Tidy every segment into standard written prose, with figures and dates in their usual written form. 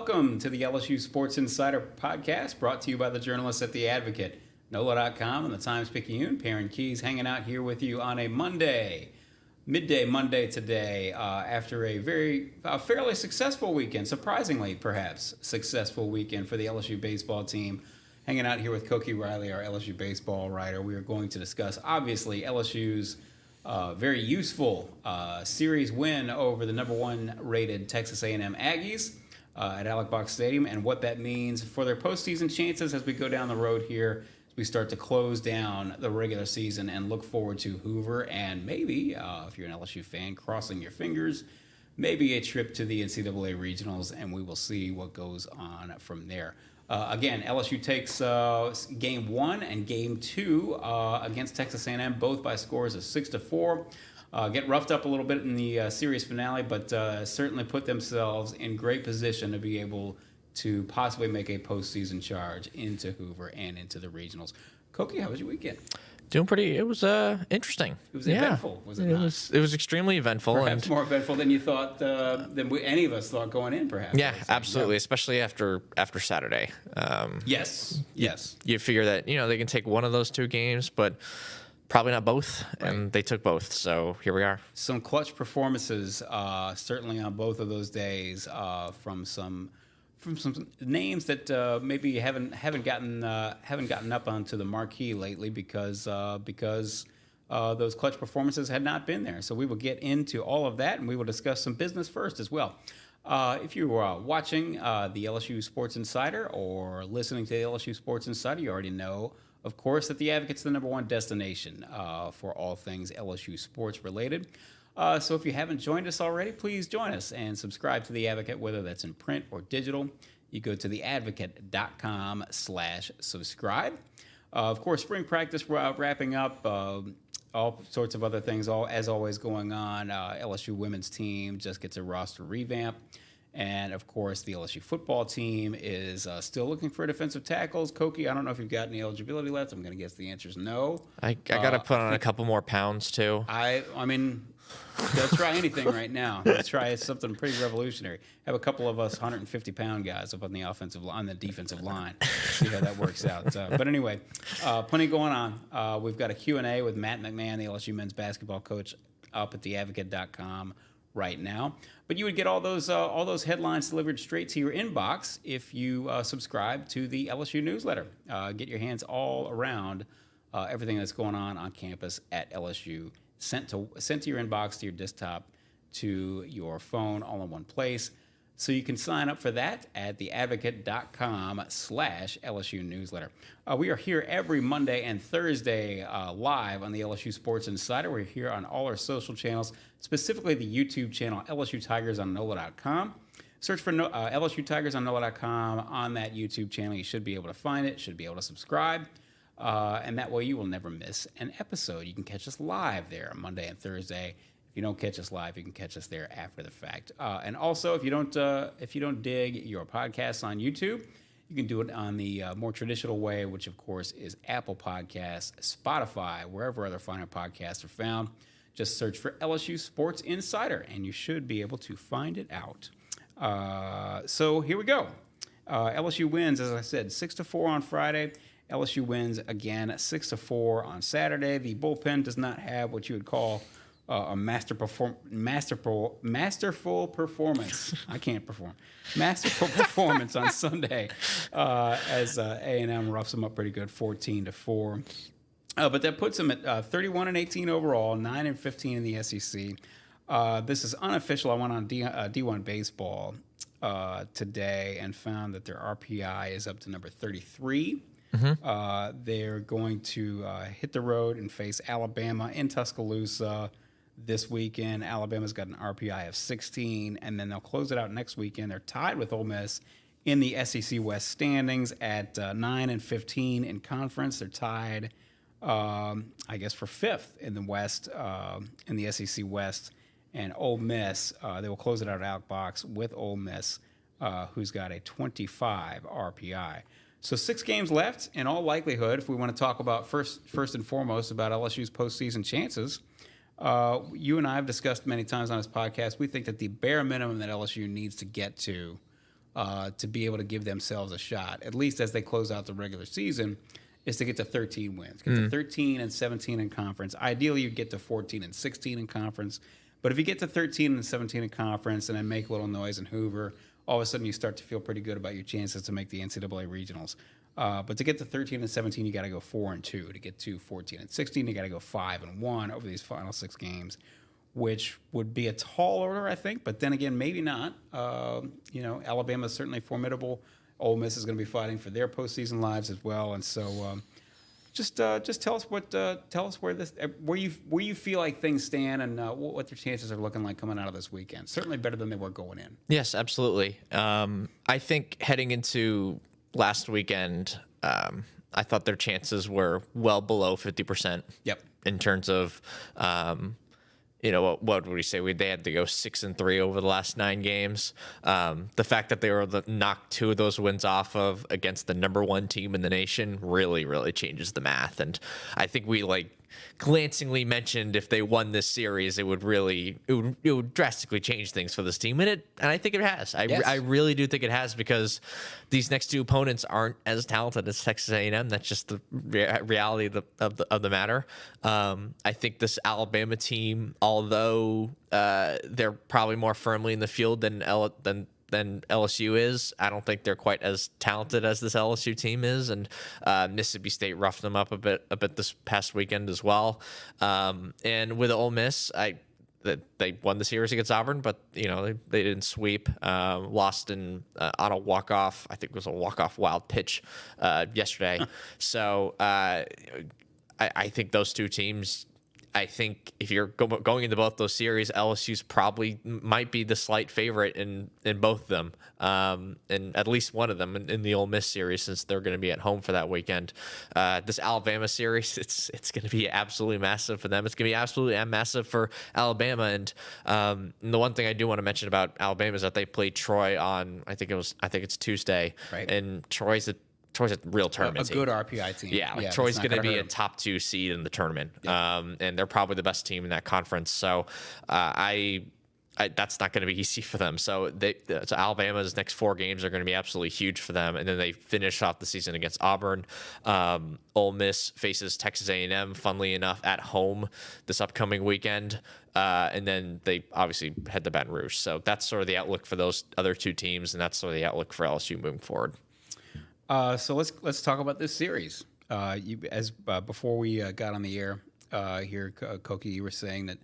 Welcome to the LSU Sports Insider podcast, brought to you by the journalists at The Advocate, NOLA.com, and the Times-Picayune. Perryn Keys hanging out here with you on a midday Monday today, after a fairly successful weekend, surprisingly perhaps successful weekend for the LSU baseball team. Hanging out here with Koki Riley, our LSU baseball writer. We are going to discuss, obviously, LSU's very useful series win over the number one rated Texas A&M Aggies at Alex Box Stadium, and what that means for their postseason chances as we go down the road here, as we start to close down the regular season and look forward to Hoover and maybe, if you're an LSU fan, crossing your fingers, maybe a trip to the NCAA regionals, and we will see what goes on from there. Again, LSU takes Game 1 and Game 2 against Texas A&M, both by scores of 6-4. Get roughed up a little bit in the series finale, but certainly put themselves in great position to be able to possibly make a postseason charge into Hoover and into the regionals. Koki, how was your weekend? Doing pretty. It was interesting. It was eventful, was it not? It was extremely eventful. Perhaps more eventful than you thought, any of us thought going in, perhaps. Yeah, absolutely, especially after Saturday. Yes. You figure that, they can take one of those two games, but probably not both, and they took both, so here we are. Some clutch performances, certainly on both of those days, from some names that maybe haven't gotten up onto the marquee lately because those clutch performances had not been there. So we will get into all of that, and we will discuss some business first as well. If you are watching the LSU Sports Insider or listening to the LSU Sports Insider, you already know, of course, that the Advocate's the number one destination for all things LSU sports related. So if you haven't joined us already, please join us and subscribe to The Advocate, whether that's in print or digital. You go to theadvocate.com/subscribe. Of course, spring practice wrapping up, all sorts of other things, as always, going on. LSU women's team just gets a roster revamp. And, of course, the LSU football team is still looking for defensive tackles. Koki, I don't know if you've got any eligibility left. I'm going to guess the answer is no. I got to put on a couple more pounds, too. I mean, let's try anything right now. Let's try something pretty revolutionary. Have a couple of us 150-pound guys up on the defensive line. See how that works out. But anyway, plenty going on. We've got a Q&A with Matt McMahon, the LSU men's basketball coach, up at theadvocate.com right now. But you would get all those headlines delivered straight to your inbox if you subscribe to the LSU newsletter. Get your hands all around everything that's going on campus at LSU, sent to your inbox, to your desktop, to your phone, all in one place. So you can sign up for that at theadvocate.com/LSU newsletter. We are here every Monday and Thursday live on the LSU Sports Insider. We're here on all our social channels, specifically the YouTube channel, LSU Tigers on NOLA.com. Search for LSU Tigers on NOLA.com on that YouTube channel. You should be able to find it, should be able to subscribe. And that way you will never miss an episode. You can catch us live there on Monday and Thursday. If you don't catch us live, you can catch us there after the fact. And also, if you don't dig your podcasts on YouTube, you can do it on the more traditional way, which of course is Apple Podcasts, Spotify, wherever other finer podcasts are found. Just search for LSU Sports Insider, and you should be able to find it out. So here we go. LSU wins, as I said, 6-4 on Friday. LSU wins again 6-4 on Saturday. The bullpen does not have what you would call a masterful performance. I can't perform. Masterful performance on Sunday as A&M roughs them up pretty good, 14-4. But that puts them at 31-18 overall, 9-15 in the SEC. This is unofficial. I went on D1 Baseball today and found that their RPI is up to number 33. Mm-hmm. They're going to hit the road and face Alabama in Tuscaloosa this weekend. Alabama's got an RPI of 16, and then they'll close it out next weekend. They're tied with Ole Miss in the SEC West standings at 9-15 in conference. They're tied, I guess, for fifth in the West, in the SEC West. And Ole Miss, they will close it out at Alex Box with Ole Miss, who's got a 25 RPI. So 6 games left. In all likelihood, if we want to talk about first and foremost about LSU's postseason chances, you and I have discussed many times on this podcast, we think that the bare minimum that LSU needs to get to to be able to give themselves a shot, at least as they close out the regular season, is to get to 13 wins. Get to 13 and 17 in conference. Ideally, you get to 14 and 16 in conference. But if you get to 13 and 17 in conference and then make a little noise in Hoover, all of a sudden you start to feel pretty good about your chances to make the NCAA regionals. But to get to 13 and 17, you got to go 4-2. To get to 14 and 16, you got to go 5-1 over these final 6 games, which would be a tall order, I think. But then again, maybe not. Alabama is certainly formidable. Ole Miss is going to be fighting for their postseason lives as well, and so just tell us where you feel like things stand and what their chances are looking like coming out of this weekend. Certainly better than they were going in. Yes, absolutely. I think heading into last weekend, I thought their chances were well below 50%. Yep. In terms of what would we say? They had to go 6-3 over the last 9 games. The fact that they were able to knock 2 of those wins off of against the number 1 team in the nation really, really changes the math. And I think we glancingly mentioned if they won this series, it would drastically change things for this team, and I think it has. I really do think it has, because these next 2 opponents aren't as talented as Texas A&M. That's just the reality of the matter. I think this Alabama team, although they're probably more firmly in the field than LSU is, I don't think they're quite as talented as this LSU team is, and Mississippi State roughed them up a bit this past weekend as well. And with Ole Miss, they won the series against Auburn, but they didn't sweep. Lost on a walk-off. I think it was a walk-off wild pitch yesterday. So I think those 2 teams. I think if you're going into both those series, LSU's probably might be the slight favorite in both of them, and at least one of them in the Ole Miss series, since they're going to be at home for that weekend. This Alabama series, it's going to be absolutely massive for them. It's going to be absolutely massive for Alabama. And the one thing I do want to mention about Alabama is that they played Troy on I think it's Tuesday, right? And Troy's a real tournament team. A good RPI team. Yeah, Troy's going to be a top 2 seed in the tournament, and they're probably the best team in that conference. So that's not going to be easy for them. So Alabama's next 4 games are going to be absolutely huge for them, and then they finish off the season against Auburn. Ole Miss faces Texas A&M, funnily enough, at home this upcoming weekend, and then they obviously head to Baton Rouge. So that's sort of the outlook for those other 2 teams, and that's sort of the outlook for LSU moving forward. So let's talk about this series. Before we got on the air here, Koki, you were saying that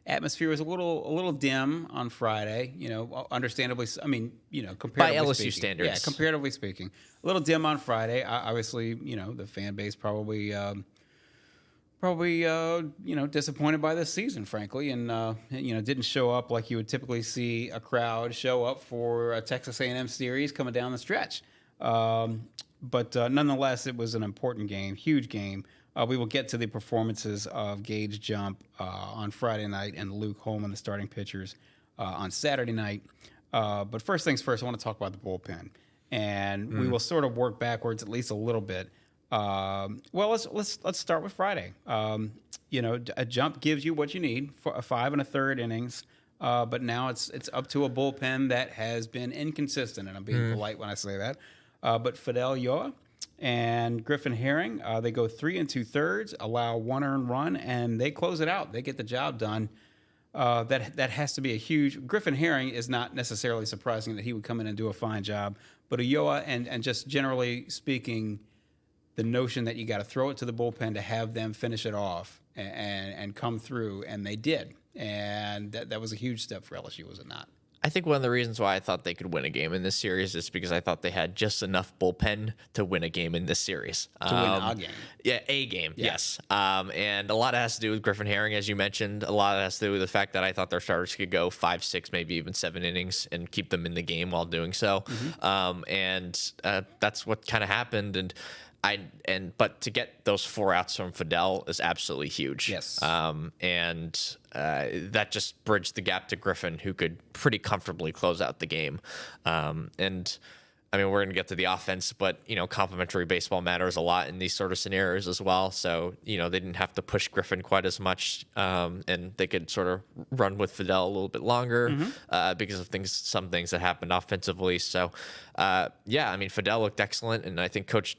atmosphere was a little dim on Friday. Understandably. I mean, comparatively by LSU speaking. standards. Yeah, comparatively speaking, a little dim on Friday. Obviously, the fan base probably disappointed by this season, frankly, and didn't show up like you would typically see a crowd show up for a Texas A&M series coming down the stretch. But nonetheless, it was an important game, huge game. We will get to the performances of Gage Jump on Friday night and Luke Holman, the starting pitchers, on Saturday night. But first things first, I want to talk about the bullpen, and we will sort of work backwards at least a little bit. Let's start with Friday. A jump gives you what you need for 5 1/3 innings. But now it's up to a bullpen that has been inconsistent, and I'm being polite when I say that. But Fidel Ulloa and Griffin Herring, they go 3 2/3, allow 1 earned run, and they close it out. They get the job done. That has to be a huge. Griffin Herring is not necessarily surprising that he would come in and do a fine job, but Ulloa and just generally speaking, the notion that you got to throw it to the bullpen to have them finish it off and come through, and they did, and that was a huge step for LSU, was it not? I think one of the reasons why I thought they could win a game in this series is because I thought they had just enough bullpen to win a game in this series. To win a game. Yeah, a game, yes. And a lot has to do with Griffin Herring, as you mentioned. A lot has to do with the fact that I thought their starters could go 5, 6, maybe even 7 innings and keep them in the game while doing so. And that's what kind of happened. But to get those 4 outs from Fidel is absolutely huge. Yes. That just bridged the gap to Griffin, who could pretty comfortably close out the game. And I mean, we're going to get to the offense, but, complementary baseball matters a lot in these sort of scenarios as well. So, they didn't have to push Griffin quite as much, and they could sort of run with Fidel a little bit longer because of some things that happened offensively. So, I mean, Fidel looked excellent, and I think Coach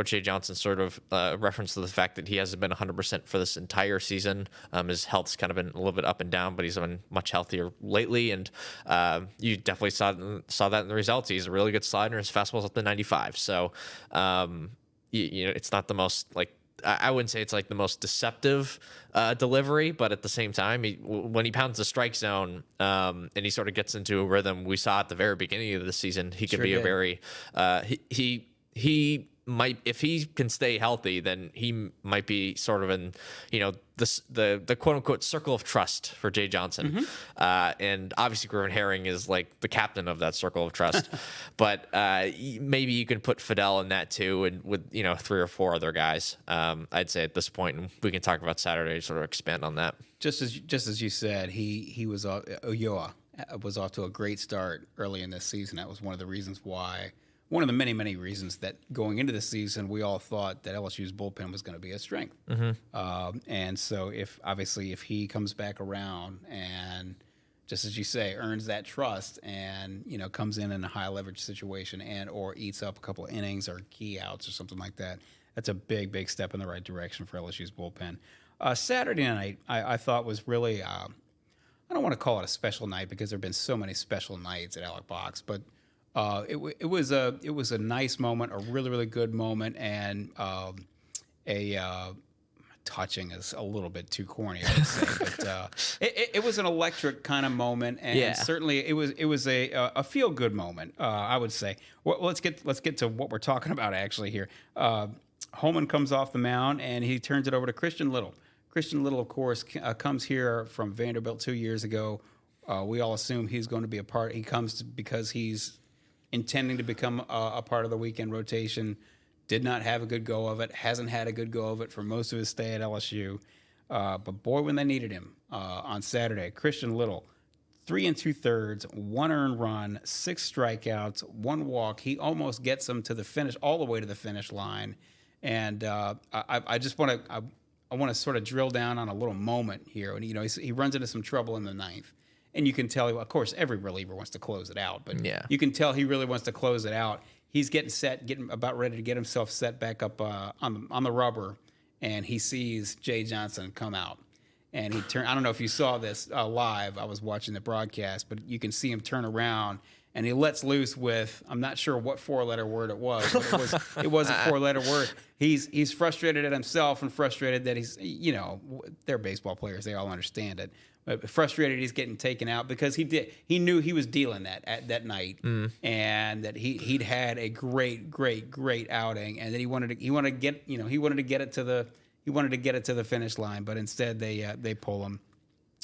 Jay Johnson sort of referenced to the fact that he hasn't been 100% for this entire season. His health's kind of been a little bit up and down, but he's been much healthier lately. And you definitely saw that in the results. He's a really good slider. His fastball's up to 95. So, it's not the most I wouldn't say it's like the most deceptive delivery, but at the same time, when he pounds the strike zone and he sort of gets into a rhythm, we saw at the very beginning of the season, he could be a very he might, if he can stay healthy, then he might be sort of in, the quote unquote circle of trust for Jay Johnson. And obviously Griffin Herring is like the captain of that circle of trust, but maybe you can put Fidel in that too. And with, 3 or 4 other guys, I'd say at this point, and we can talk about Saturday, sort of expand on that. Just as you said, he was Ulloa was off to a great start early in this season. That was one of the reasons why. One of the many, many reasons that going into the season, we all thought that LSU's bullpen was going to be a strength. And so if he comes back around and, just as you say, earns that trust and, comes in a high leverage situation and or eats up a couple of innings or key outs or something like that, that's a big, big step in the right direction for LSU's bullpen. Saturday night, I thought was really, I don't want to call it a special night because there have been so many special nights at Alex Box, but it was a nice moment, a really, really good moment, and touching is a little bit too corny, I would say, but it was an electric kind of moment, and certainly it was a feel good moment, I would say. Well, let's get to what we're talking about actually here. Holman comes off the mound and he turns it over to Christian Little. Christian Little, of course, comes here from Vanderbilt 2 years ago. We all assume he's going to be a part. He comes because he's intending to become a part of the weekend rotation. Did not have a good go of it. Hasn't had a good go of it for most of his stay at LSU. But boy, when they needed him on Saturday, Christian Little, 3 2/3, 1 earned run, 6 strikeouts, 1 walk. He almost gets them to the finish, all the way to the finish line. And I just want to sort of drill down on a little moment here. And he runs into some trouble in the ninth. And you can tell, of course, every reliever wants to close it out, but you can tell he really wants to close it out. He's getting about ready to get himself set back up on the rubber, and he sees Jay Johnson come out. And I don't know if you saw this live. I was watching the broadcast, but you can see him turn around, and he lets loose with, I'm not sure what 4-letter word it was, but it was a 4-letter word. He's frustrated at himself and frustrated that they're baseball players. They all understand it. But frustrated he's getting taken out because he knew he was dealing that night, and that he'd had a great outing, and that he wanted to get it to the finish line, but instead they pull him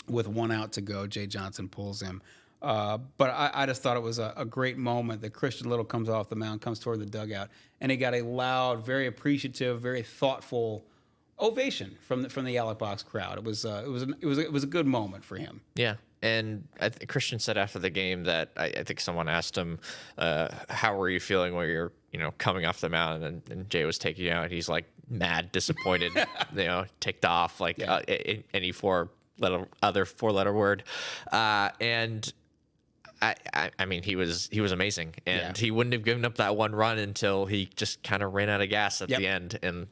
with 1 out to go. Jay Johnson pulls him. But I just thought it was a great moment that Christian Little comes off the mound, comes toward the dugout, and he got a loud, very appreciative, very thoughtful ovation from the Alex Box crowd. It was a good moment for him. Yeah. And Christian said after the game that I think someone asked him, how were you feeling when you're, coming off the mound, and Jay was taking you out. He's like mad, disappointed, ticked off, like any other 4-letter word. And I mean, he was amazing, and he wouldn't have given up that 1 run until he just kind of ran out of gas at the end. And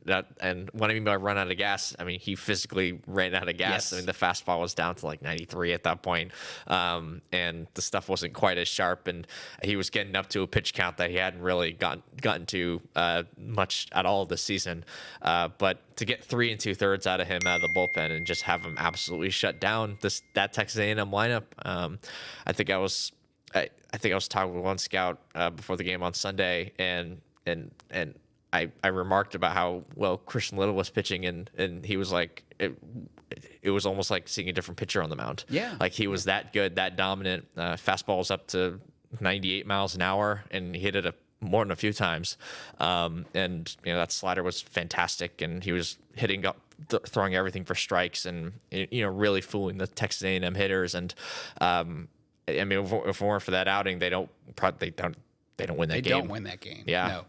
what I mean by run out of gas, I mean he physically ran out of gas. Yes. I mean the fastball was down to like 93 at that point, and the stuff wasn't quite as sharp, and he was getting up to a pitch count that he hadn't really gotten to much at all this season. But to get 3 2/3 out of him out of the bullpen and just have him absolutely shut down that Texas A&M lineup, I think I was talking with one scout before the game on Sunday, and I remarked about how well Christian Little was pitching, and he was like, it was almost like seeing a different pitcher on the mound. Yeah, like he was that good, that dominant. Fastball was up to 98 miles an hour, and he hit it more than a few times. And that slider was fantastic, and he was hitting up, throwing everything for strikes, and really fooling the Texas A&M hitters. And I mean, if it weren't for that outing, they don't they don't win that They game. don't win that game. Yeah.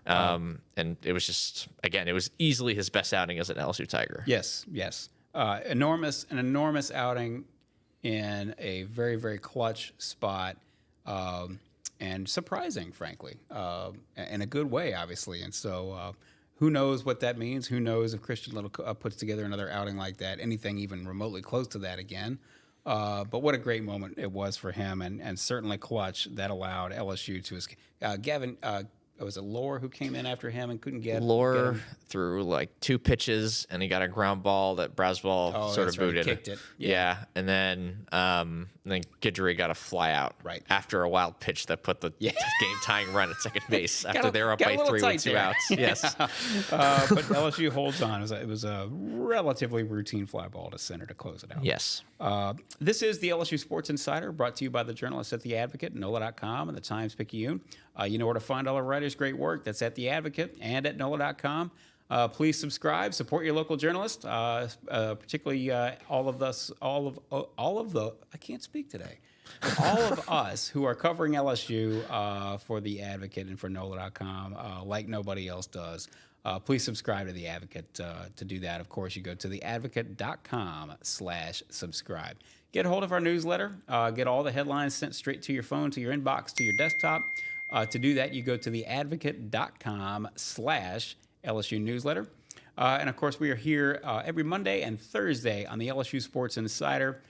No. And it was just, again, it was easily his best outing as an LSU Tiger. Yes. An enormous outing in a very, very clutch spot, and surprising, frankly, in a good way, obviously. And so, who knows what that means? Who knows if Christian Little puts together another outing like that, anything even remotely close to that again. But what a great moment it was for him, and certainly clutch that allowed LSU to escape. Gavin, was it Lohr who came in after him and couldn't get Lohr him? threw like 2 pitches, and he got a ground ball that Braswell sort of booted. Kicked it. Yeah. And then Guidry got a fly out after a wild pitch that put the game tying run at second base after they were up by 3 with 2 outs. Yes. But LSU holds on. It was a relatively routine fly ball to center to close it out. Yes. This is the LSU Sports Insider, brought to you by the journalists at The Advocate, NOLA.com, and the Times-Picayune. You know where to find all our writers' great work. That's at The Advocate and at NOLA.com. Please subscribe, support your local journalist, particularly all of the. I can't speak today. All of us who are covering LSU for The Advocate and for NOLA.com, like nobody else does. Please subscribe to The Advocate. To do that, of course, you go to theadvocate.com/subscribe. Get a hold of our newsletter. Get all the headlines sent straight to your phone, to your inbox, to your desktop. To do that, you go to theadvocate.com/LSU newsletter. And of course, we are here every Monday and Thursday on the LSU Sports Insider.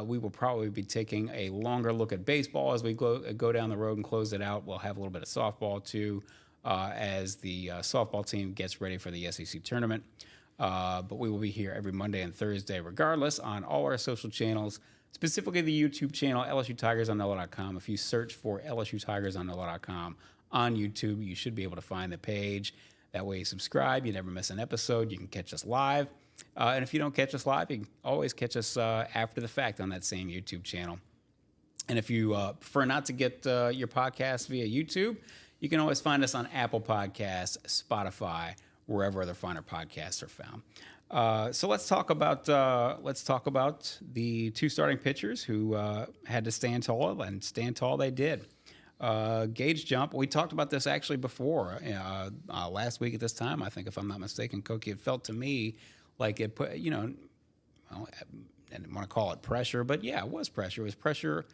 We will probably be taking a longer look at baseball as we go down the road and close it out. We'll have a little bit of softball too, as the softball team gets ready for the SEC tournament. But we will be here every Monday and Thursday regardless on all our social channels, specifically the YouTube channel, LSU Tigers on NOLA.com. If you search for LSU Tigers on NOLA.com on YouTube, you should be able to find the page. That way you subscribe, you never miss an episode, you can catch us live. And if you don't catch us live, you can always catch us after the fact on that same YouTube channel. And if you prefer not to get your podcast via YouTube, you can always find us on Apple Podcasts, Spotify, wherever other finer podcasts are found. So let's talk about the 2 starting pitchers who had to stand tall, and stand tall they did. Gage jump. We talked about this actually before last week at this time. I think, if I'm not mistaken, Koki, it felt to me like it put, I didn't want to call it pressure, but yeah, it was pressure. It was pressure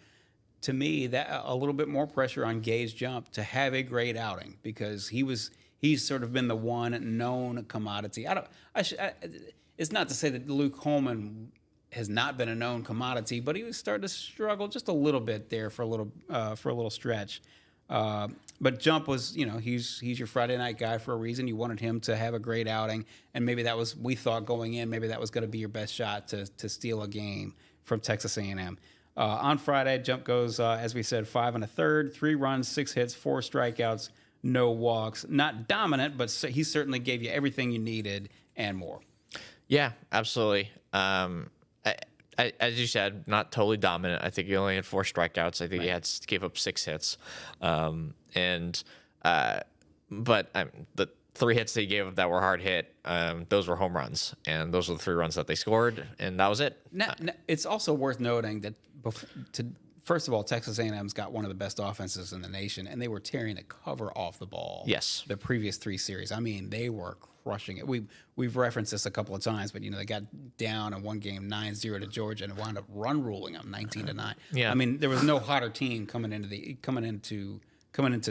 to me, that a little bit more pressure on Gage jump to have a great outing, because he's sort of been the one known commodity. It's not to say that Luke Holman has not been a known commodity, but he was starting to struggle just a little bit there for a little stretch. But Jump was, he's your Friday night guy for a reason. You wanted him to have a great outing, and maybe that was, we thought going in, maybe that was going to be your best shot to steal a game from Texas A&M. On Friday, Jump goes, as we said, 5 1/3, 3 runs, 6 hits, 4 strikeouts, no walks. Not dominant, but he certainly gave you everything you needed and more. Yeah, absolutely. As you said, not totally dominant. I think he only had 4 strikeouts. I think he gave up 6 hits. But the 3 hits that he gave up that were hard hit, those were home runs, and those were the 3 runs that they scored, and that was it. Now, it's also worth noting that first of all, Texas A&M's got one of the best offenses in the nation, and they were tearing the cover off the ball. Yes, the previous 3 series. I mean, they were crushing it. We've referenced this a couple of times, but they got down in one game 9-0 to Georgia and wound up run ruling them 19-9. Yeah, I mean, there was no hotter team coming into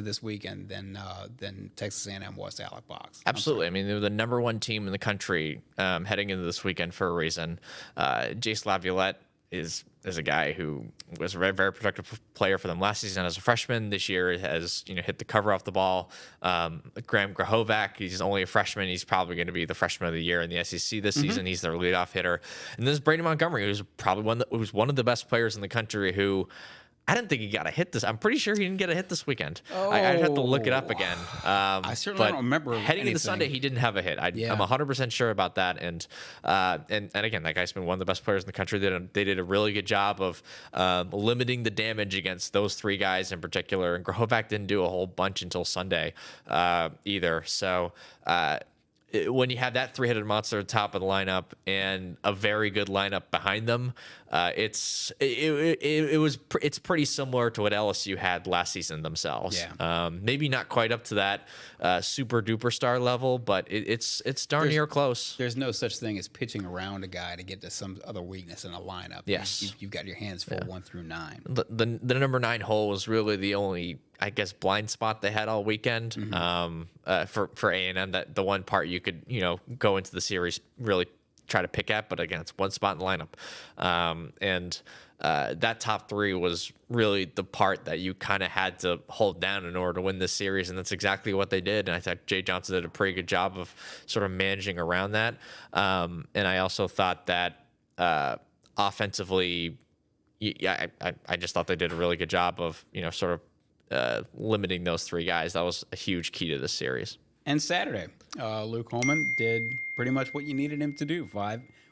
this weekend than Texas A&M was to Alec Box. Absolutely. I mean, they were the number 1 team in the country heading into this weekend for a reason. Jace Laviolette is a guy who was a very, very productive player for them last season as a freshman. This year has hit the cover off the ball. Graham Grahovac, he's only a freshman. He's probably going to be the freshman of the year in the SEC this season. He's their leadoff hitter. And this is Brady Montgomery, who's probably one of the best players in the country, who I didn't think he got a hit this. I'm pretty sure he didn't get a hit this weekend. I'd have to look it up again. I certainly don't remember. Heading into Sunday, he didn't have a hit. I'm 100% sure about that. And again, that guy's been one of the best players in the country. They did a really good job of limiting the damage against those 3 guys in particular. And Grahovac didn't do a whole bunch until Sunday either. So when you have that three-headed monster at the top of the lineup and a very good lineup behind them, it's pretty similar to what LSU had last season themselves. Yeah. Maybe not quite up to that super duper star level, but it's darn near close. There's no such thing as pitching around a guy to get to some other weakness in a lineup. Yes. You've got your hands full 1 through 9. The number 9 hole was really the only, I guess, blind spot they had all weekend. For A&M, that the one part you could go into the series really try to pick at, but again, it's one spot in the lineup, and that top 3 was really the part that you kind of had to hold down in order to win this series, and that's exactly what they did. And I thought Jay Johnson did a pretty good job of sort of managing around that. And I also thought that offensively, I just thought they did a really good job of sort of limiting those 3 guys. That was a huge key to this series. And Saturday, Luke Holman did pretty much what you needed him to do.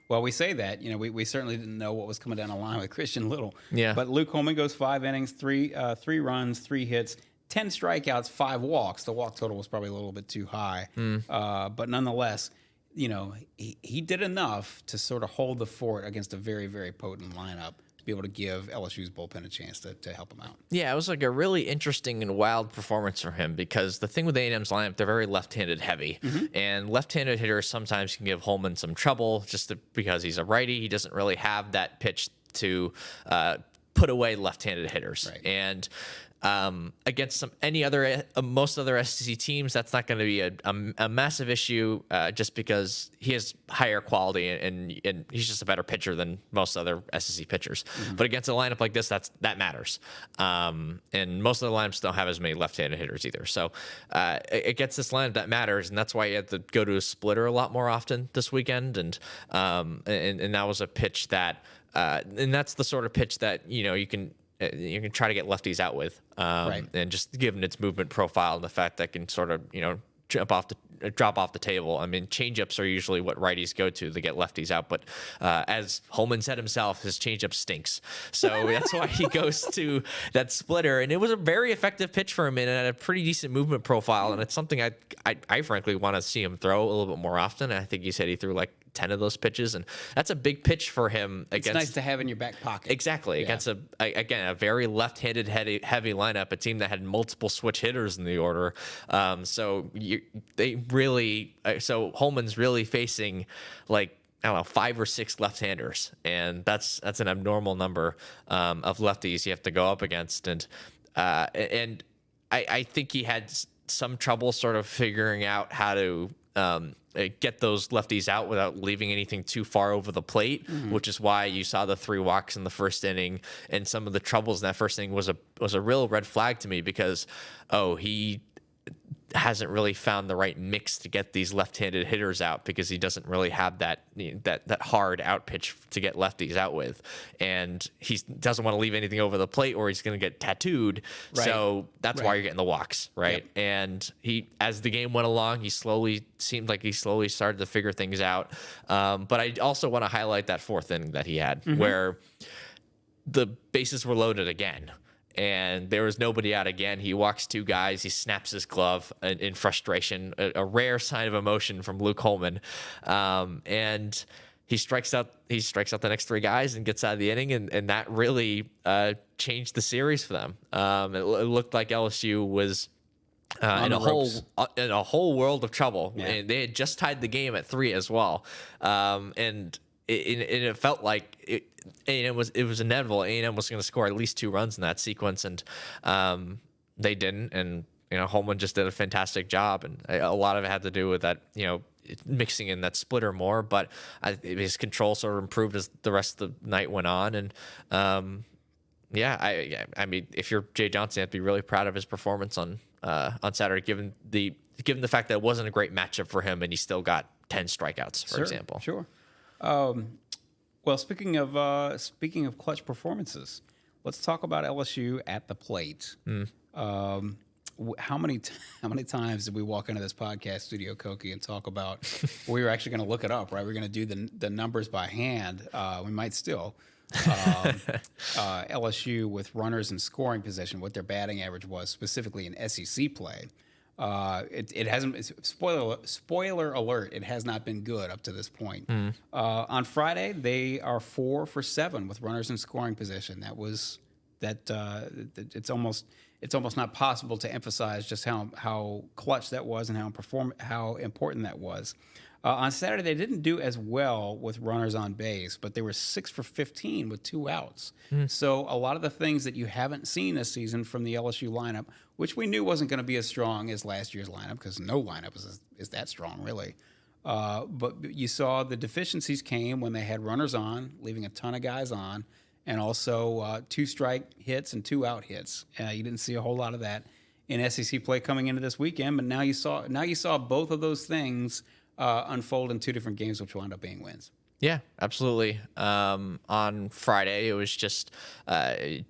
Well, we say that, we certainly didn't know what was coming down the line with Christian Little. Yeah. But Luke Holman goes 5 innings, 3 runs, 3 hits, 10 strikeouts, 5 walks. The walk total was probably a little bit too high. But nonetheless, he did enough to sort of hold the fort against a very, very potent lineup, be able to give LSU's bullpen a chance to help him out. Yeah, it was like a really interesting and wild performance from him, because the thing with A&M's lineup, they're very left-handed heavy, and left-handed hitters sometimes can give Holman some trouble because he's a righty. He doesn't really have that pitch to put away left-handed hitters. Right. And against most other SEC teams, that's not going to be a massive issue, just because he has higher quality and he's just a better pitcher than most other SEC pitchers. But against a lineup like this, that matters. And most of the lineups don't have as many left-handed hitters either. So against this lineup, that matters, and that's why you have to go to a splitter a lot more often this weekend. And that was a pitch that, and that's the sort of pitch that you can try to get lefties out with, and just given its movement profile and the fact that it can sort of drop off the table. I mean, changeups are usually what righties go to get lefties out, but as Holman said himself, his changeup stinks. So that's why he goes to that splitter, and it was a very effective pitch for him and had a pretty decent movement profile, and it's something I frankly want to see him throw a little bit more often. And I think he said he threw like 10 of those pitches, and that's a big pitch for him. It's nice to have in your back pocket. Exactly. Yeah. Against a very left-handed heavy lineup, a team that had multiple switch hitters in the order. So Holman's really facing I don't know, 5 or 6 left-handers, and that's an abnormal number of lefties you have to go up against. And I think he had some trouble sort of figuring out how to get those lefties out without leaving anything too far over the plate, which is why you saw the 3 walks in the first inning, and some of the troubles in that first inning was a real red flag to me, because he hasn't really found the right mix to get these left-handed hitters out, because he doesn't really have that hard out pitch to get lefties out with, and he doesn't want to leave anything over the plate or he's going to get tattooed. Right. So that's why you're getting the walks, right? Yep. And as the game went along, he slowly started to figure things out. But I also want to highlight that 4th inning that he had, where the bases were loaded again, and there was nobody out again. He walks 2 guys. He snaps his glove in frustration, a rare sign of emotion from Luke Holman. And he strikes out the next 3 guys and gets out of the inning, and that really changed the series for them. It looked like LSU was in a whole world of trouble, and they had just tied the game at 3 as well. And it felt like A&M was inevitable. A&M was going to score at least 2 runs in that sequence, and they didn't. And Holman just did a fantastic job, and a lot of it had to do with that mixing in that splitter more. But his control sort of improved as the rest of the night went on, and I mean, if you're Jay Johnson, you have to be really proud of his performance on Saturday, given the fact that it wasn't a great matchup for him, and he still got 10 strikeouts, for example. Sure. Well, speaking of clutch performances, let's talk about LSU at the plate. How many times did we walk into this podcast studio, Koki, and talk about? We were actually going to look it up, right? We're going to do the numbers by hand. We might still. LSU with runners in scoring position, what their batting average was, specifically in SEC play. It hasn't. Spoiler alert! It has not been good up to this point. On Friday, they are 4 for 7 with runners in scoring position. That was that. It's almost not possible to emphasize just how clutch that was and how important that was. On Saturday, they didn't do as well with runners on base, but they were 6 for 15 with 2 outs. So a lot of the things that you haven't seen this season from the LSU lineup, which we knew wasn't going to be as strong as last year's lineup, because no lineup is that strong, really. But you saw the deficiencies came when they had runners on, leaving a ton of guys on, and also 2 strike hits and 2 out hits. You didn't see a whole lot of that in SEC play coming into this weekend, but now you saw both of those things unfold in 2 different games, which wound up being wins. Yeah, absolutely. On Friday, it was just they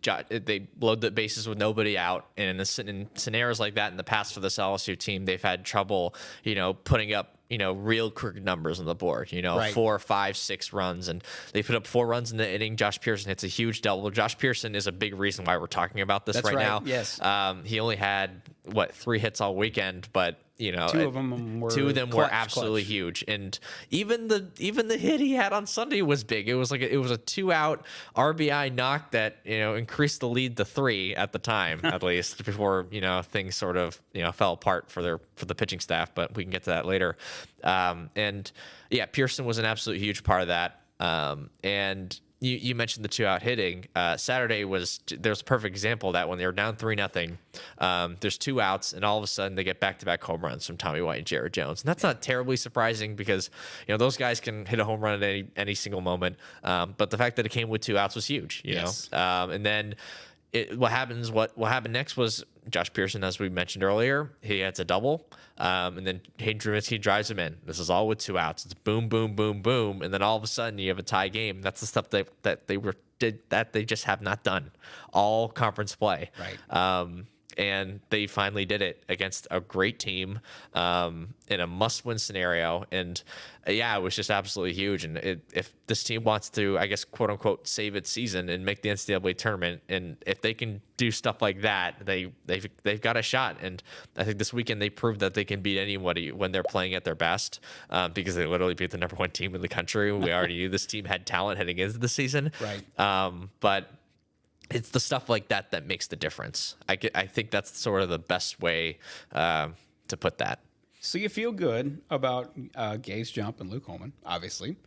load the bases with nobody out, and in scenarios like that in the past for this LSU team, they've had trouble, putting up real quick numbers on the board. Right. 4, 5, 6 runs, and they put up 4 runs in the inning. Josh Pearson hits a huge double. Josh Pearson is a big reason why we're talking about this right now. Yes. He only had 3 hits all weekend, but 2 of them were absolutely huge, and even the hit he had on Sunday was big. It was a 2-out RBI knock that increased the lead to 3 at the time, at least before things sort of fell apart for the pitching staff. But we can get to that later. And yeah, Pearson was an absolute huge part of that. And you mentioned the 2-out hitting. Saturday there's a perfect example of that when they were down 3-0. There's 2 outs, and all of a sudden they get back-to-back home runs from Tommy White and Jared Jones. And that's not terribly surprising because those guys can hit a home run at any single moment. But the fact that it came with 2 outs was huge. Yes. And then what happened next was Josh Pearson, as we mentioned earlier, he hits a double, and then Hayden Trubisky drives him in. This is all with 2 outs. It's boom, boom, boom, boom, and then all of a sudden you have a tie game. That's the stuff that they just have not done all conference play. Right. And they finally did it against a great team in a must-win scenario. And yeah, it was just absolutely huge. And if this team wants to, I guess, quote unquote, save its season and make the NCAA tournament, and if they can do stuff like that, they've got a shot. And I think this weekend they proved that they can beat anybody when they're playing at their best, because they literally beat the number 1 team in the country. We already knew this team had talent heading into the season. Right. But it's the stuff like that makes the difference. I think that's sort of the best way to put that. So you feel good about Gage Jump and Luke Holman, obviously.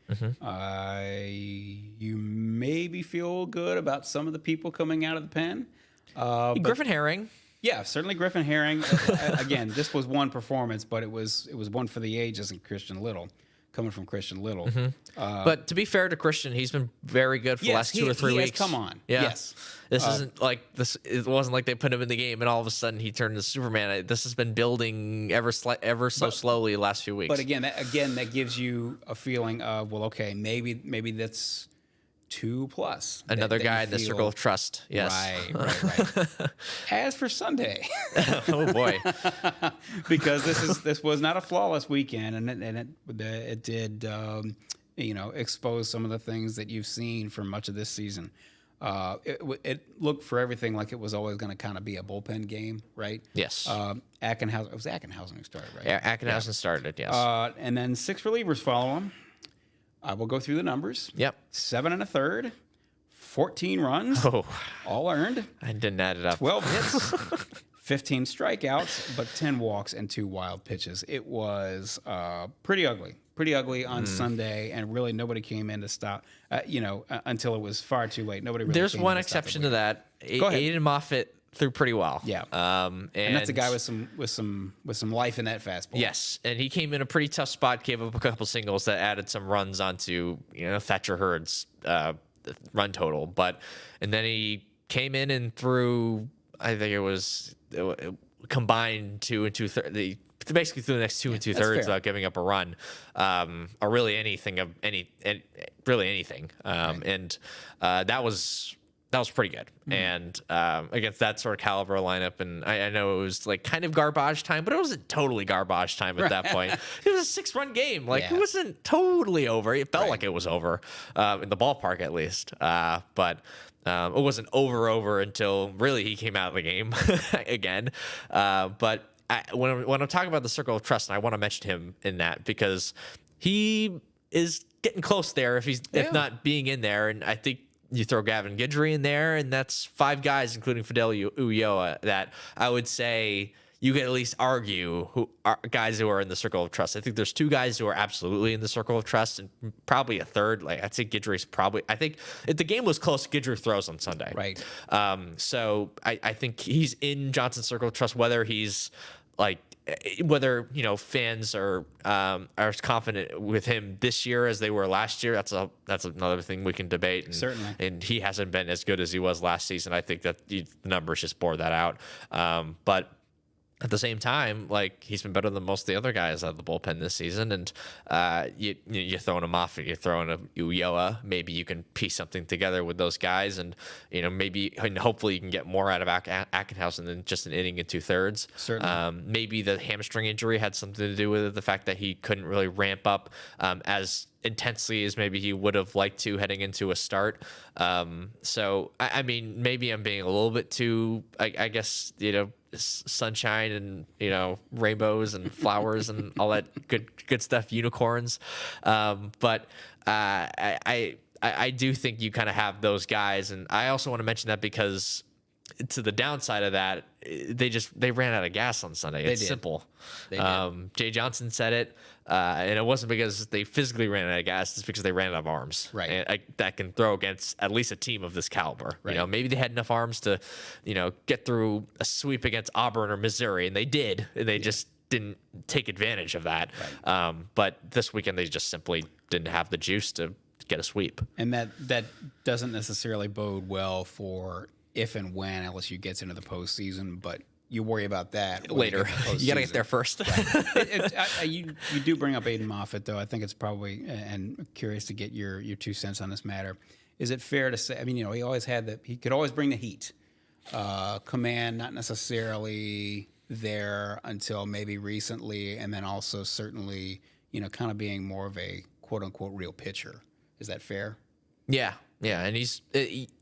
You maybe feel good about some of the people coming out of the pen. Griffin Herring. Yeah, certainly Griffin Herring. Again, this was one performance, but it was one for the ages in Christian Little. Coming from Christian Little. But to be fair to Christian, he's been very good for the last 2 or 3 weeks. Come on. Yeah. Yes. This isn't like this. It wasn't like they put him in the game and all of a sudden he turned into Superman. This has been building ever so slowly the last few weeks. But again, that gives you a feeling of, well, okay, maybe that's 2+. Another guy in the circle of trust. Yes. Right. As for Sunday, oh boy, because this was not a flawless weekend, and it did expose some of the things that you've seen for much of this season. It looked for everything like it was always going to kind of be a bullpen game, right? Yes. Ackenhausen, it was Ackenhausen who started, right? Yeah, Ackenhausen started. Yes. And then 6 relievers follow him. I will go through the numbers. Yep. 7 1/3, 14 runs, all earned. I didn't add it up. 12 hits, 15 strikeouts, but 10 walks and 2 wild pitches. It was pretty ugly on Sunday, and really nobody came in to stop. Until it was far too late. Nobody. Really There's came one in to stop exception to that. Aiden Moffitt threw pretty well. Yeah. And that's a guy with some life in that fastball. Yes, and he came in a pretty tough spot, gave up a couple singles that added some runs onto Thatcher Hurd's run total, and then he came in and threw. I think it was combined 2 2/3. Basically through the next 2 2/3 without giving up a run, or really anything of really anything. And that was pretty good. And against that sort of caliber lineup, and I know it was like kind of garbage time, but it wasn't totally garbage time at that point. It was a 6-run game. It wasn't totally over. It felt like it was over in the ballpark at least. But it wasn't over until really he came out of the game again. But when I'm talking about the circle of trust, and I want to mention him in that because he is getting close there if not being in there. And I think you throw Gavin Guidry in there, and that's 5 guys, including Fidel Ulloa, that I would say you could at least argue who are guys who are in the circle of trust. I think there's 2 guys who are absolutely in the circle of trust, and probably a third. Like I'd say Guidry's probably. I think if the game was close, Guidry throws on Sunday. Right. So I think he's in Johnson's circle of trust, whether he's like. Whether fans are as confident with him this year as they were last year, that's another thing we can debate. And, certainly, and he hasn't been as good as he was last season. I think that the numbers just bore that out. But at the same time, like he's been better than most of the other guys out of the bullpen this season, and you're throwing him off, you're throwing a Ulloa. Maybe you can piece something together with those guys, and hopefully you can get more out of Ackenhausen than just an inning and 2/3. Certainly, maybe the hamstring injury had something to do with it. The fact that he couldn't really ramp up as intensely as maybe he would have liked to heading into a start. So I mean, maybe I'm being a little bit too, I guess, sunshine and rainbows and flowers and all that good stuff, unicorns. But I do think you kind of have those guys, and I also want to mention that because to the downside of that, they ran out of gas on Sunday. It's simple. Jay Johnson said it, and it wasn't because they physically ran out of gas. It's because they ran out of arms, right? And that can throw against at least a team of this caliber. Right. Maybe they had enough arms to, get through a sweep against Auburn or Missouri, and they did. And they just didn't take advantage of that. Right. But this weekend they just simply didn't have the juice to get a sweep. And that doesn't necessarily bode well for if and when LSU gets into the postseason, but you worry about that later. You got to get there first. Right. You do bring up Aiden Moffitt, though. I think it's probably, and I'm curious to get your 2 cents on this matter. Is it fair to say? I mean, he always had he could always bring the heat. Command, not necessarily there until maybe recently, and then also certainly, kind of being more of a quote unquote real pitcher. Is that fair? Yeah. Yeah, and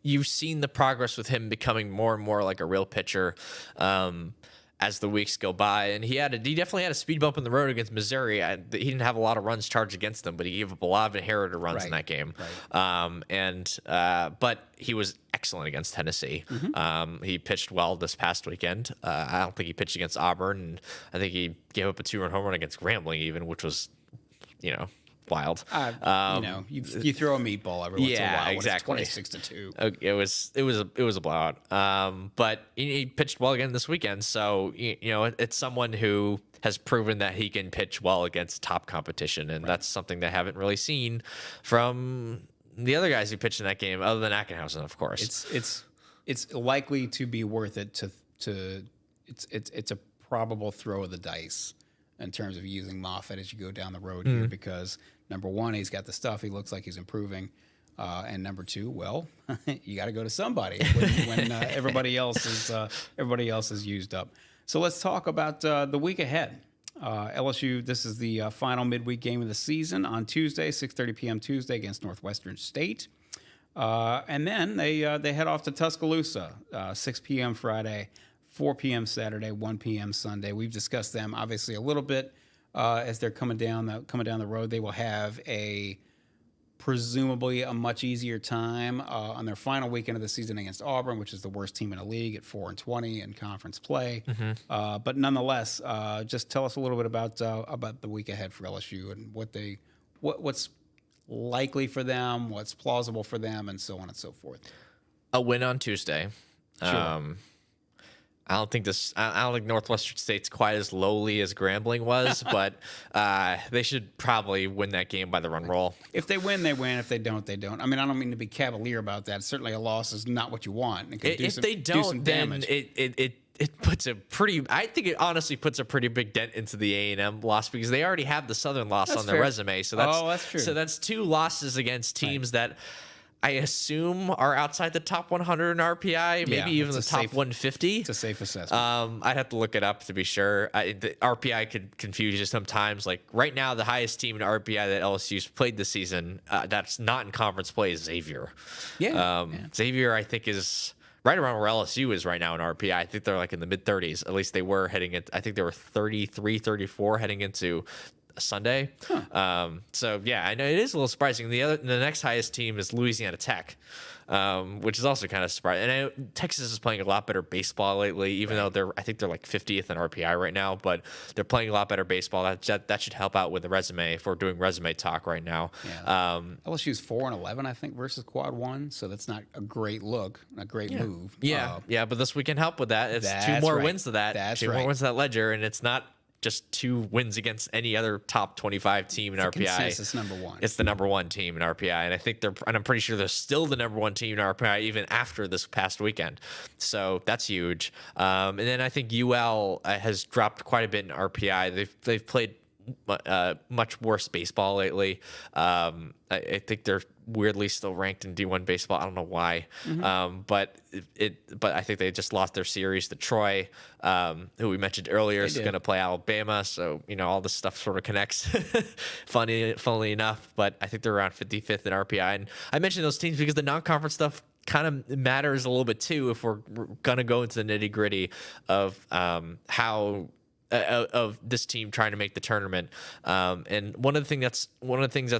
you've seen the progress with him becoming more and more like a real pitcher as the weeks go by, and he definitely had a speed bump in the road against Missouri. He didn't have a lot of runs charged against them, but he gave up a lot of inherited runs in that game. Right. But he was excellent against Tennessee. Mm-hmm. He pitched well this past weekend. I don't think he pitched against Auburn, and I think he gave up a 2-run home run against Grambling, even, which was, wild. You throw a meatball every once in a while. Exactly. It's 26-2. It was a blowout. But he pitched well again this weekend. So it's someone who has proven that he can pitch well against top competition, and that's something that I haven't really seen from the other guys who pitched in that game, other than Ackenhausen, of course. It's likely to be worth it it's a probable throw of the dice in terms of using Moffitt as you go down the road here, because number one, he's got the stuff. He looks like he's improving. And number 2, well, you got to go to somebody when everybody else is used up. So let's talk about the week ahead. LSU, this is the final midweek game of the season on Tuesday, 6:30 p.m. Tuesday against Northwestern State. And then they head off to Tuscaloosa, 6 p.m. Friday, 4 p.m. Saturday, 1 p.m. Sunday. We've discussed them obviously a little bit as they're coming down the road. They will have presumably a much easier time on their final weekend of the season against Auburn, which is the worst team in the league at 4-20 in conference play. Mm-hmm. But nonetheless, just tell us a little bit about the week ahead for LSU and what's likely for them, what's plausible for them, and so on and so forth. A win on Tuesday. Sure. I don't think Northwestern State's quite as lowly as Grambling was, but they should probably win that game by the run roll. If they win, they win. If they don't, they don't. I mean, I don't mean to be cavalier about that. Certainly, a loss is not what you want. If they don't, then it puts a pretty. I think it honestly puts a pretty big dent into the A&M loss, because they already have the Southern loss on their resume. So that's true. So that's 2 losses against teams that I assume are outside the top 100 in RPI, maybe even the top 150. It's a safe assessment. I'd have to look it up to be sure. The RPI could confuse you sometimes. Like right now, the highest team in RPI that LSU's played this season that's not in conference play is Xavier. Yeah. Xavier, I think, is right around where LSU is right now in RPI. I think they're like in the mid 30s. At least they were I think they were 33, 34 heading into Sunday. So yeah, I know it is a little surprising. The next highest team is Louisiana Tech, which is also kind of surprising. And I know Texas is playing a lot better baseball lately, even though I think they're like 50th in RPI right now, but they're playing a lot better baseball. That should help out with the resume if we're doing resume talk right now. Yeah. LSU's 4-11, I think, versus quad 1, so that's not a great look, a great move. Yeah, but this week can help with that. It's two more wins to that. That's two more wins to that ledger, and it's not just 2 wins against any other top 25 team in RPI. Consensus number 1. It's the number 1 team in RPI, and I think I'm pretty sure they're still the number 1 team in RPI even after this past weekend. So that's huge. And then I think UL has dropped quite a bit in RPI. They've played much worse baseball lately. I think they're weirdly still ranked in D1 baseball. I don't know why, but I think they just lost their series to Troy, who we mentioned earlier is going to play Alabama. So all this stuff sort of connects. Funnily enough, but I think they're around 55th in RPI. And I mentioned those teams because the non-conference stuff kind of matters a little bit too if we're gonna go into the nitty gritty of how. Of this team trying to make the tournament, and one of the things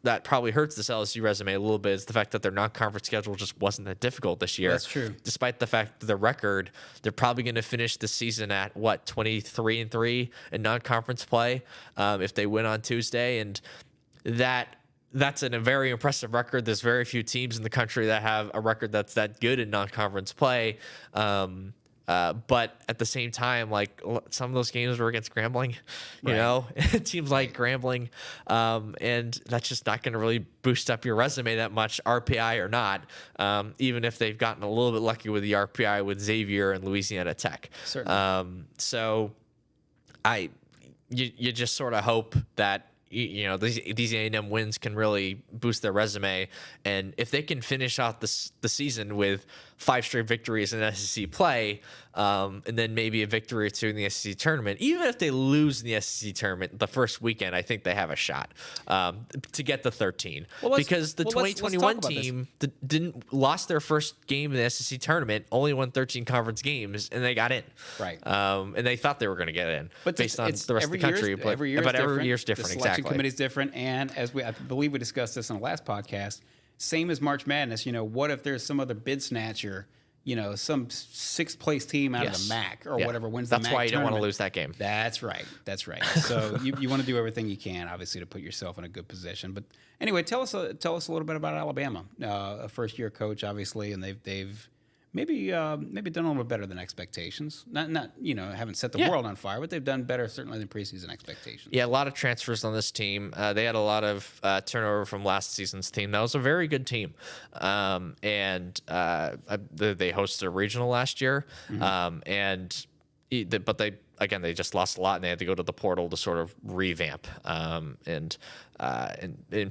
that probably hurts this LSU resume a little bit is the fact that their non-conference schedule just wasn't that difficult this year. That's true. Despite the fact that the record, they're probably going to finish the season at 23-3 in non-conference play if they win on Tuesday, and that's a very impressive record. There's very few teams in the country that have a record that's that good in non-conference play. But at the same time, like some of those games were against Grambling, you know, teams like Grambling, and that's just not going to really boost up your resume that much, RPI or not, even if they've gotten a little bit lucky with the RPI with Xavier and Louisiana Tech. Certainly. So you just sort of hope that these A&M wins can really boost their resume, and if they can finish out the season with 5 straight victories in SEC play, and then maybe a victory or 2 in the SEC tournament, even if they lose in the SEC tournament the first weekend, I think they have a shot to get the 13. Because the 2021 team lost their first game in the SEC tournament, only won 13 conference games, and they got in. Right. And they thought they were going to get in based on the rest of the country. But every year's different. The selection committee's different, and I believe we discussed this on the last podcast. Same as March Madness, what if there's some other bid snatcher, some 6th place team out of the MAC or whatever wins the MAC. That's why you don't want to lose that game. That's right. So you want to do everything you can, obviously, to put yourself in a good position. But anyway, tell us a little bit about Alabama. A first-year coach, obviously, and they've maybe done a little bit better than expectations. Not haven't set the world on fire, but they've done better certainly than preseason expectations. Yeah, a lot of transfers on this team. They had a lot of turnover from last season's team. That was a very good team, and they hosted a regional last year, but they just lost a lot, and they had to go to the portal to sort of revamp. And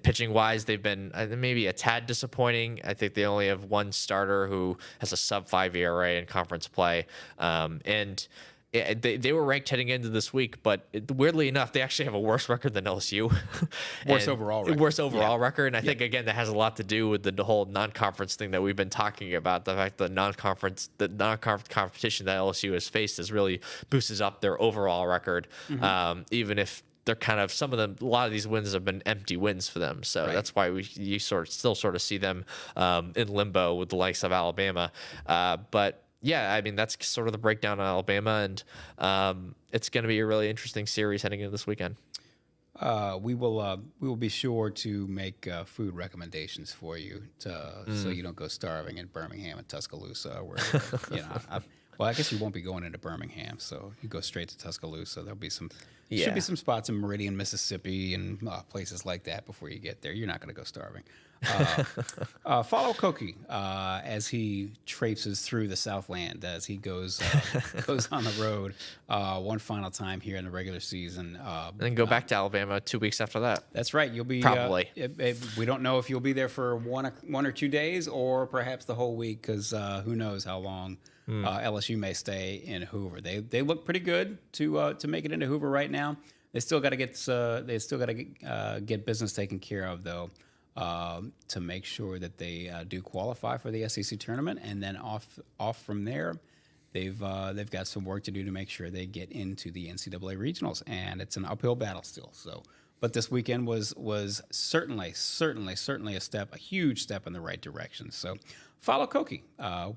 pitching wise, they've been maybe a tad disappointing. I think they only have one starter who has a sub-5 ERA in conference play, and they were ranked heading into this week, but weirdly enough, they actually have a worse record than LSU. Worse overall record. And I think, again, that has a lot to do with the whole non-conference thing that we've been talking about. The fact that non-conference competition that LSU has faced has really boosted up their overall record, even if they're kind of a lot of these wins have been empty wins for them. So that's why you still sort of see them in limbo with the likes of Alabama. But yeah, I mean, that's sort of the breakdown on Alabama, and it's going to be a really interesting series heading into this weekend. We will be sure to make food recommendations for you so you don't go starving in Birmingham and Tuscaloosa. Well, I guess you won't be going into Birmingham, so you go straight to Tuscaloosa. There'll be should be some spots in Meridian, Mississippi, and places like that before you get there. You're not going to go starving. Follow Koki as he traipses through the Southland, as he goes on the road one final time here in the regular season. And then go back to Alabama 2 weeks after that. That's right. You'll be probably. We don't know if you'll be there for one or 2 days or perhaps the whole week, because who knows how long LSU may stay in Hoover. They look pretty good to make it into Hoover right now. They still got to get business taken care of though. to make sure that they do qualify for the SEC tournament, and then off from there, they've got some work to do to make sure they get into the NCAA regionals, and it's an uphill battle still. So, but this weekend was certainly a huge step in the right direction. So, follow Koki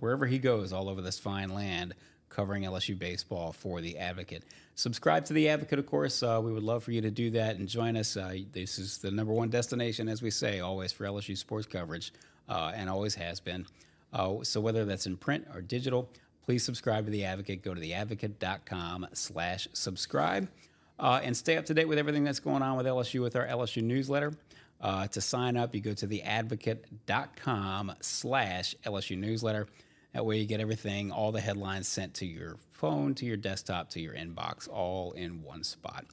wherever he goes, all over this fine land, covering LSU baseball for the Advocate. Subscribe to the Advocate, of course. We would love for you to do that and join us. This is the number one destination, as we say, always for LSU sports coverage, and always has been. So whether that's in print or digital, please subscribe to the Advocate. Go to theadvocate.com/subscribe and stay up to date with everything that's going on with LSU with our LSU newsletter. To sign up, you go to theadvocate.com/LSU newsletter. That way you get everything, all the headlines sent to your phone, to your desktop, to your inbox, all in one spot.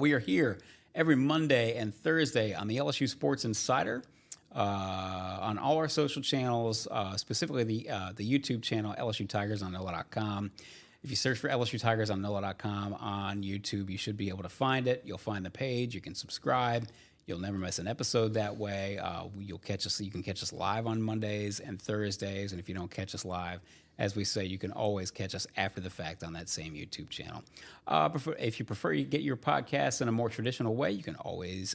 We are here every Monday and Thursday on the LSU Sports Insider, on all our social channels, specifically the YouTube channel, LSU Tigers on NOLA.com. If you search for LSU Tigers on NOLA.com on YouTube, you should be able to find it. You'll find the page. You can subscribe. You'll never miss an episode that way. You can catch us live on Mondays and Thursdays, and if you don't catch us live, as we say, you can always catch us after the fact on that same YouTube channel. If you prefer to get your podcasts in a more traditional way, you can always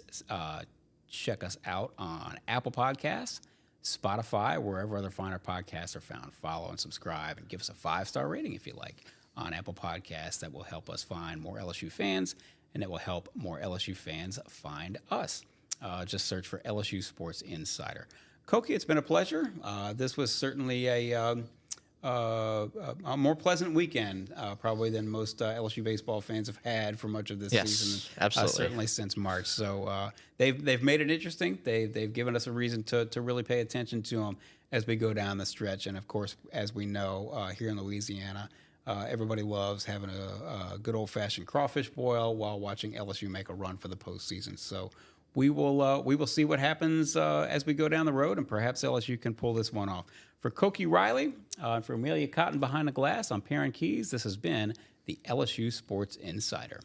check us out on Apple Podcasts, Spotify, wherever other finer podcasts are found. Follow and subscribe, and give us a 5-star rating if you like on Apple Podcasts. That will help us find more LSU fans, and it will help more LSU fans find us. Just search for LSU Sports Insider. Koki, it's been a pleasure. This was certainly a more pleasant weekend, probably than most LSU baseball fans have had for much of this season. Absolutely. Certainly since March. So they've made it interesting. They've given us a reason to really pay attention to them as we go down the stretch. And of course, as we know, here in Louisiana, everybody loves having a good old-fashioned crawfish boil while watching LSU make a run for the postseason. So we will see what happens as we go down the road, and perhaps LSU can pull this one off. For Koki Riley, for Amelia Cotton behind the glass, I'm Perryn Keys. This has been the LSU Sports Insider.